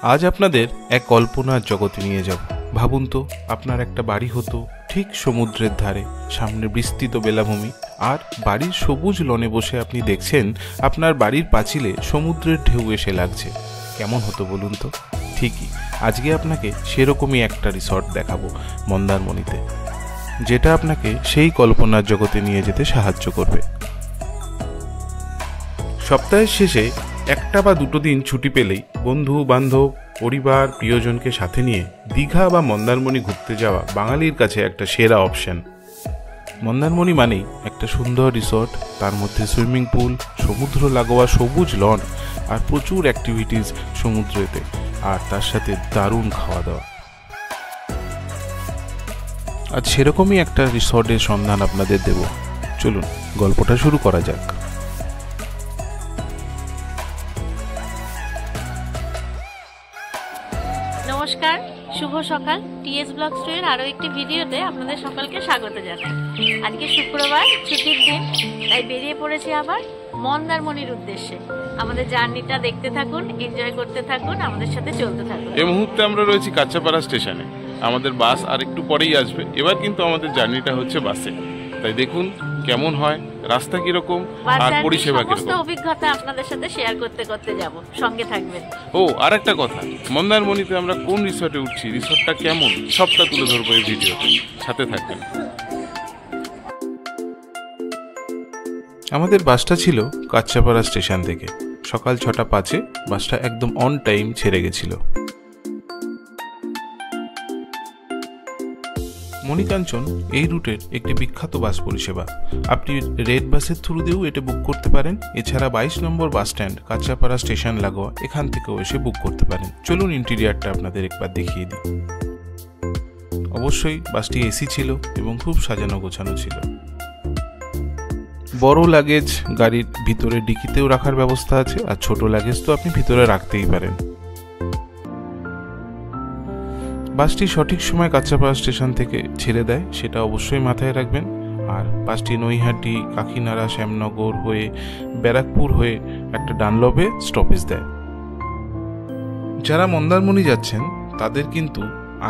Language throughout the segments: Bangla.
আজ আপনাদের এক কল্পনার জগতে নিয়ে যাব। ভাবুন তো, আপনার একটা বাড়ি হতো ঠিক সমুদ্রের ধারে, সামনে বিস্তৃত বেলাভূমি, আর বাড়ির সবুজ লনে বসে আপনি দেখছেন আপনার বাড়ির পাঁচিলে সমুদ্রের ঢেউ এসে লাগছে। কেমন হতো বলুন তো? ঠিকই, আজকে আপনাকে সেরকমই একটা রিসর্ট দেখাবো মন্দারমণিতে, যেটা আপনাকে সেই কল্পনার জগতে নিয়ে যেতে সাহায্য করবে। সপ্তাহের শেষে একটা বা দুটো দিন ছুটি পেলেই বন্ধু বান্ধব, পরিবার, প্রিয়জনকে সাথে নিয়ে দীঘা বা মন্দারমণি ঘুরতে যাওয়া বাঙালির কাছে একটা সেরা অপশন। মন্দারমণি মানেই একটা সুন্দর রিসর্ট, তার মধ্যে সুইমিং পুল, সমুদ্র লাগোয়া সবুজ লন আর প্রচুর অ্যাক্টিভিটিস সমুদ্রেতে, আর তার সাথে দারুণ খাওয়া দাওয়া। আজ সেরকমই একটা রিসর্টের সন্ধান আপনাদের দেব। চলুন গল্পটা শুরু করা যাক। নমস্কার, শুভ সকাল। টিএস ব্লগ স্টোরির আরো একটি ভিডিওতে আপনাদের সকলকে স্বাগত জানাই। আজকে শুক্রবার, ছুটির দিন, তাই বেরিয়ে পড়েছি আবার মন্দারমণির উদ্দেশ্যে। আমাদের জার্নিটা দেখতে থাকুন, এনজয় করতে থাকুন, আমাদের সাথে চলতে থাকুন। এই মুহূর্তে আমরা রয়েছি কাঁচাপাড়া স্টেশনে। আমাদের বাস আর একটু পরেই আসবে। এবার কিন্তু আমাদের জার্নিটা হচ্ছে বাসে, তাই দেখুন কেমন হয়, রাস্তা কিরকম আর পরিষেবা কিরকম। সমস্ত অভিজ্ঞতা আপনাদের সাথে শেয়ার করতে করতে যাব, সঙ্গে থাকবেন। ও আর একটা কথা, মন্দারমণিতে আমরা কোন রিসর্টে উঠছি, রিসর্টটা কেমন, সবটা তুলে ধরবো এই ভিডিওতে, সাথে থাকবেন। আমাদের বাসটা ছিল কাঁচাপাড়া স্টেশন থেকে। সকাল 6:05 বাসটা একদম অন টাইম ছেড়ে গেছিল। মণিকাঞ্চন এই রুটের একটি বিখ্যাত বাস পরিষেবা। আপনি রেড বাসের থ্রু দিয়েও এটা বুক করতে পারেন। এছাড়া 22 নম্বর বাস স্ট্যান্ড কাঁচাপাড়া স্টেশন লাগোয়া, এখান থেকেও এসে বুক করতে পারেন। চলুন ইন্টেরিয়ারটা আপনাদের একবার দেখিয়ে দিই। অবশ্যই বাসটি এসি ছিল এবং খুব সাজানো গোছানো ছিল। বড় লাগেজ গাড়ির ভিতরে ডিকিতেও রাখার ব্যবস্থা আছে, আর ছোট লাগেজ তো আপনি ভিতরে রাখতেই পারেন। বাসটি সঠিক সময় কাঁচাপাড়া স্টেশন থেকে ছেড়ে দেয়, সেটা অবশ্যই মাথায় রাখবেন। আর বাসটি নৈহাটি, কাকিনাড়া, শ্যামনগর হয়ে ব্যারাকপুর হয়ে একটা ডানলপে স্টপেজ দেয়। যারা মন্দারমণি যাচ্ছেন তাদের কিন্তু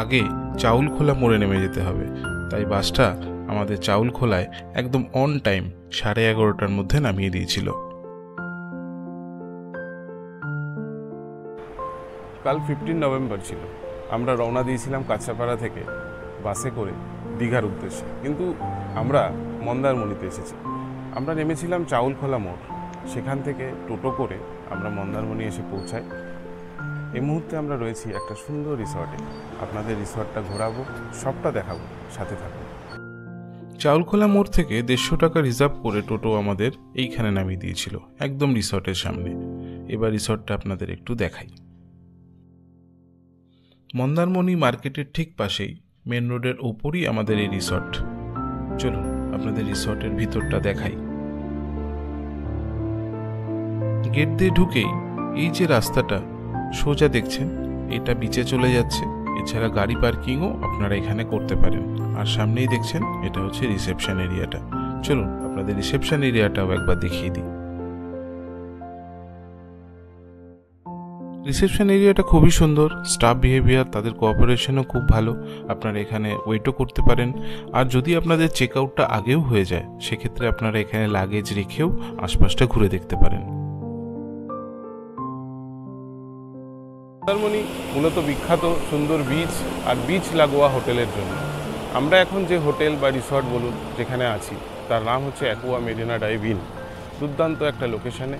আগে চাউলখোলা মোড়ে নেমে যেতে হবে, তাই বাসটা আমাদের চাউলখোলায় একদম অন টাইম 11:30টার মধ্যে নামিয়ে দিয়েছিল। কাল 15 নভেম্বর ছিল। আমরা রওনা দিয়েছিলাম কাঁচাপাড়া থেকে বাসে করে দীঘার উদ্দেশ্যে, কিন্তু আমরা মন্দারমণিতে এসেছি। আমরা নেমেছিলাম চাউলখোলা মোড়, সেখান থেকে টোটো করে আমরা মন্দারমণি এসে পৌঁছাই। এই মুহূর্তে আমরা রয়েছি একটা সুন্দর রিসর্টে। আপনাদের রিসর্টটা ঘোরাবো, সবটা দেখাবো, সাথে থাকুন। চাউলখোলা মোড় থেকে 150 টাকা রিজার্ভ করে টোটো আমাদের এইখানে নামিয়ে দিয়েছিল, একদম রিসর্টের সামনে। এবার রিসর্টটা আপনাদের একটু দেখাই। মন্দারমণি মার্কেটের ঠিক পাশেই, মেন রোডের ওপরই আমাদের এই রিসর্ট। চলুন আপনাদের রিসর্টের ভিতরটা দেখাই। গেট দিয়ে ঢুকেই এই যে রাস্তাটা সোজা দেখছেন, এটা বিচে চলে যাচ্ছে। এছাড়া গাড়ি পার্কিংও আপনারা এখানে করতে পারেন। আর সামনেই দেখছেন, এটা হচ্ছে রিসেপশন এরিয়াটা। চলুন আপনাদের রিসেপশন এরিয়াটাও একবার দেখিয়ে দিই। রিসেপশন এরিয়াটা খুবই সুন্দর, স্টাফ বিহেভিয়ার, তাদের কোঅপারেশনও খুব ভালো। আপনারা এখানে ওয়েটও করতে পারেন। আর যদি আপনাদের চেক আউটটা আগেও হয়ে যায়, সেক্ষেত্রে আপনারা এখানে লাগেজ রেখেও আশপাশটা ঘুরে দেখতে পারেন। মন্দারমণি মূলত বিখ্যাত সুন্দর বিচ আর বিচ লাগোয়া হোটেলের জন্য। আমরা এখন যে হোটেল বা রিসর্ট বলুন যেখানে আছি, তার নাম হচ্ছে অ্যাকুয়া মেরিনা ডাইভ ইন। দুর্দান্ত একটা লোকেশানে,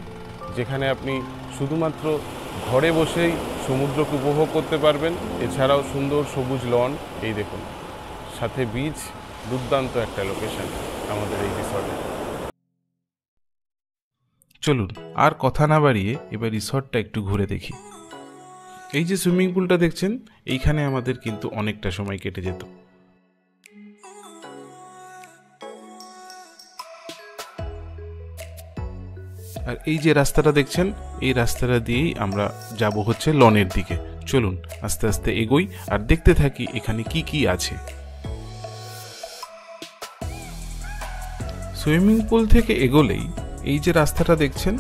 যেখানে আপনি শুধুমাত্র ঘরে বসেই সমুদ্রকে উপভোগ করতে পারবেন। এছাড়াও সুন্দর সবুজ লন, এই দেখুন, সাথে বিচ। দুর্দান্ত একটা লোকেশান আমাদের এই রিসর্টে। চলুন আর কথা না বাড়িয়ে এবার রিসর্টটা একটু ঘুরে দেখি। এই যে সুইমিং পুলটা দেখছেন, এইখানে আমাদের কিন্তু অনেকটা সময় কেটে যেত। আর এই যে রাস্তাটা দেখছেন, এই রাস্তাটা দিয়েই আমরা যাব হচ্ছে লনের দিকে। চলুন আস্তে আস্তে এগোই আর দেখতে থাকি এখানে কি কি আছে। সুইমিং পুল থেকে এগোলেই এই যে রাস্তাটা দেখছেন,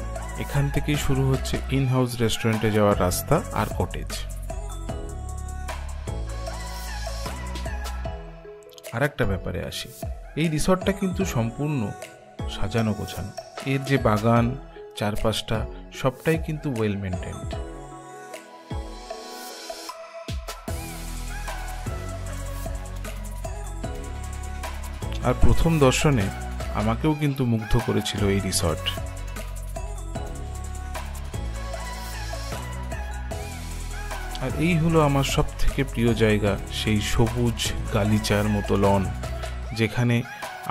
এখান থেকেই শুরু হচ্ছে ইন হাউস রেস্টুরেন্টে যাওয়ার রাস্তা আর কটেজ। আর একটা ব্যাপারে আসি, এই রিসর্টটা কিন্তু সম্পূর্ণ সাজানো গোছানো। এর যে বাগান, চারপাশটা সবটাই কিন্তু ওয়েল মেনটেন্ড। আর প্রথম দর্শনে আমাকেও কিন্তু মুগ্ধ করেছিল এই রিসর্ট। আর এই হলো আমার সব থেকে প্রিয় জায়গা, সেই সবুজ গালিচার মতো লন, যেখানে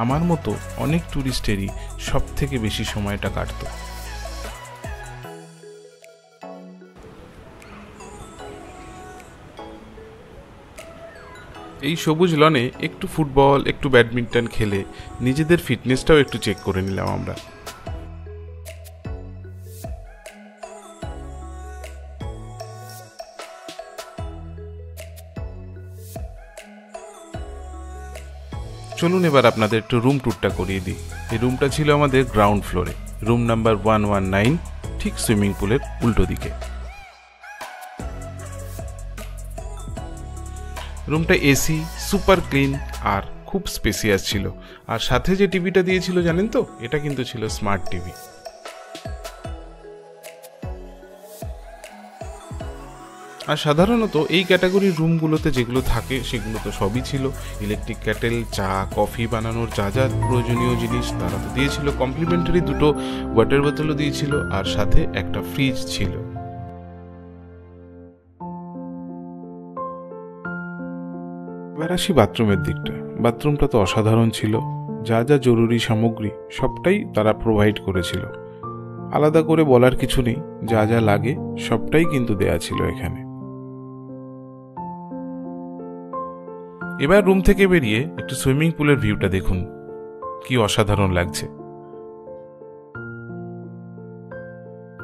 আমার মতো অনেক ট্যুরিস্টেরই সব থেকে বেশি সময়টা কাটত। এই সবুজ লনে একটু ফুটবল, একটু ব্যাডমিন্টন খেলে নিজেদের ফিটনেসটাও একটু চেক করে নিলাম আমরা। চলুন এবার আপনাদের একটু রুম ট্যুরটা করিয়ে দিই। এই রুমটা ছিল আমাদের গ্রাউন্ড ফ্লোরে, রুম নাম্বার 119, ঠিক সুইমিং পুলের উল্টো দিকে। রুমটা এসি, সুপার ক্লিন আর খুব স্পেসিয়াস ছিল। আর সাথে যে টিভিটা দিয়েছিল জানেন তো, এটা কিন্তু ছিল স্মার্ট টিভি। আর সাধারণত এই ক্যাটাগরির রুমগুলোতে যেগুলো থাকে সেগুলো তো সবই ছিল, ইলেকট্রিক ক্যাটেল, চা কফি বানানোর যা যা প্রয়োজনীয় জিনিস তারা তো দিয়েছিল। কমপ্লিমেন্টারি 2টো ওয়াটার বোতলও দিয়েছিল, আর সাথে একটা ফ্রিজ ছিল। এবার আসি বাথরুমের দিকটা। বাথরুমটা তো অসাধারণ ছিল, যা যা জরুরি সামগ্রী সবটাই তারা প্রোভাইড করেছিল। আলাদা করে বলার কিছু নেই, যা যা লাগে সবটাই কিন্তু দেয়া ছিল এখানে। এবার রুম থেকে বেরিয়ে একটু সুইমিং পুলের ভিউটা দেখুন, কি অসাধারণ লাগছে।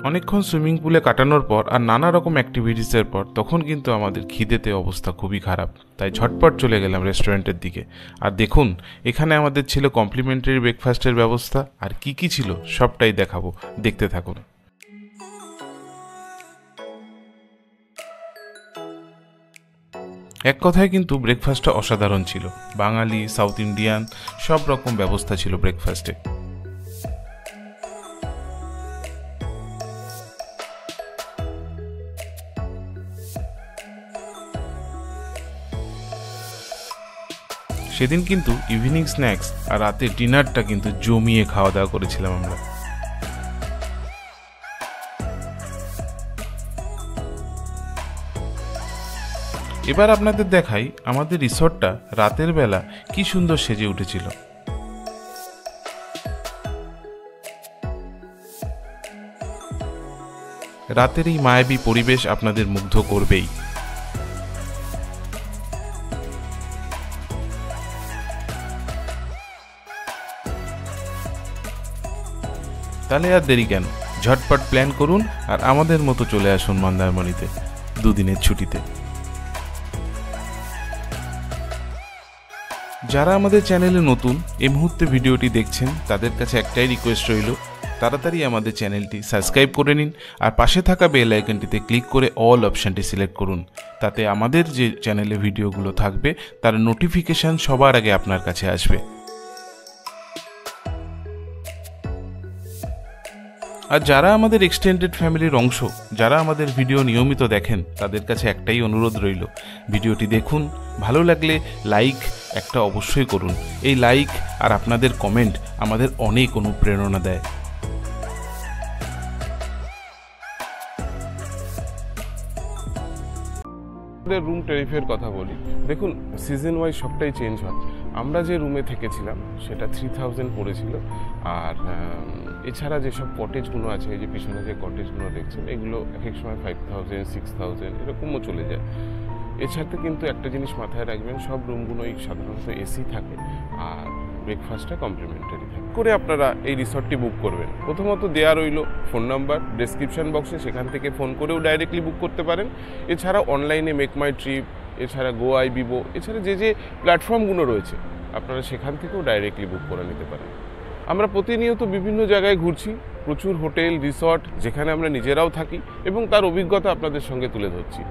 অনেকক্ষণ সুইমিং পুলে কাটানোর পর আর নানা রকম অ্যাক্টিভিটিসের পর তখন কিন্তু আমাদের খিদেতে অবস্থা খুবই খারাপ, তাই ঝটপট চলে গেলাম রেস্টুরেন্টের দিকে। আর দেখুন, এখানে আমাদের ছিল কমপ্লিমেন্টারি ব্রেকফাস্টের ব্যবস্থা। আর কি কি ছিল সবটাই দেখাবো, দেখতে থাকুন। এক কথায় কিন্তু ব্রেকফাস্টটা অসাধারণ ছিল। বাঙালি, সাউথ ইন্ডিয়ান সব রকম ব্যবস্থা ছিল ব্রেকফাস্টে। সেদিন কিন্তু ইভিনিং স্ন্যাক্স আর রাতে ডিনারটা কিন্তু জমিয়ে খাওয়া দাওয়া করেছিলাম আমরা। এবার আপনাদের দেখাই আমাদের রিসর্টটা রাতের বেলা কি সুন্দর সেজে উঠেছিল। রাতের এই মায়াবী পরিবেশ আপনাদের মুগ্ধ করবেই। তাহলে আর দেরি কেন, ঝটপট প্ল্যান করুন আর আমাদের মতো চলে আসুন মন্দারমণিতে দুদিনের ছুটিতে। যারা আমাদের চ্যানেলে নতুন এই মুহূর্তে ভিডিওটি দেখছেন, তাদের কাছে একটাই রিকোয়েস্ট রইল, তাড়াতাড়ি আমাদের চ্যানেলটি সাবস্ক্রাইব করে নিন আর পাশে থাকা বেল আইকনটিতে ক্লিক করে অল অপশানটি সিলেক্ট করুন। তাতে আমাদের যে চ্যানেলে ভিডিওগুলো থাকবে তার নোটিফিকেশান সবার আগে আপনার কাছে আসবে। আর যারা আমাদের এক্সটেন্ডেড ফ্যামিলির অংশ, যারা আমাদের ভিডিও নিয়মিত দেখেন, তাদের কাছে একটাই অনুরোধ রইল, ভিডিওটি দেখুন, ভালো লাগলে লাইক একটা অবশ্যই করুন। এই লাইক আর আপনাদের কমেন্ট আমাদের অনেক অনুপ্রেরণা দেয়। রুম ট্যারিফের কথা বলি, দেখুন সিজন ওয়াইজ সবটাই চেঞ্জ হয়। আমরা যে রুমে থেকেছিলাম সেটা 3000 পড়েছিল। আর এছাড়া যেসব কটেজগুলো আছে, এই যে পিছনে যে কটেজগুলো দেখছেন, এগুলো এক এক সময় 5000, 6000 এরকমও চলে যায়। এছাড়া কিন্তু একটা জিনিস মাথায় রাখবেন, সব রুমগুলোই সাধারণত এসি থাকে আর ব্রেকফাস্টটা কমপ্লিমেন্টারি থাকে। করে আপনারা এই রিসর্টটি বুক করবেন, প্রথমত দেয়া রইল ফোন নাম্বার ডেসক্রিপশন বক্সে, সেখান থেকে ফোন করেও ডাইরেক্টলি বুক করতে পারেন। এছাড়া অনলাইনে মেক মাই ট্রিপ, এছাড়া গো আই বিবো, এছাড়া যে যে প্ল্যাটফর্মগুলো রয়েছে আপনারা সেখান থেকেও ডাইরেক্টলি বুক করে নিতে পারেন। আমরা প্রতিনিয়ত বিভিন্ন জায়গায় ঘুরছি, প্রচুর হোটেল, রিসর্ট যেখানে আমরা নিজেরাও থাকি এবং তার অভিজ্ঞতা আপনাদের সঙ্গে তুলে ধরছি।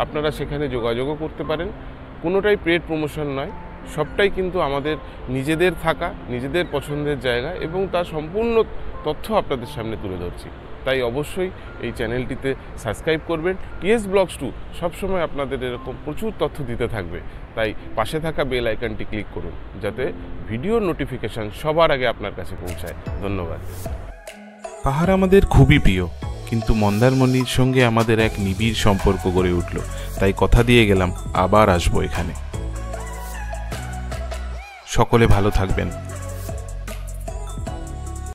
আপনারা সেখানে যোগাযোগও করতে পারেন, কোনোটাই পেড প্রমোশন নয়, সবটাই কিন্তু আমাদের নিজেদের থাকা, নিজেদের পছন্দের জায়গা এবং তার সম্পূর্ণ তথ্য আপনাদের সামনে তুলে ধরছি। তাই অবশ্যই এই চ্যানেলটিতে সাবস্ক্রাইব করবেন। টিএস ব্লগস 2 সবসময় আপনাদের এরকম প্রচুর তথ্য দিতে থাকবে, তাই পাশে থাকা বেল আইকনটি ক্লিক করুন যাতে ভিডিওর নোটিফিকেশান সবার আগে আপনার কাছে পৌঁছায়। ধন্যবাদ। পাহাড় আমাদের খুবই প্রিয়, কিন্তু মন্দারমণির সঙ্গে আমাদের এক নিবিড় সম্পর্ক গড়ে উঠল, তাই কথা দিয়ে গেলাম আবার আসবো এখানে। সকলে ভালো থাকবেন।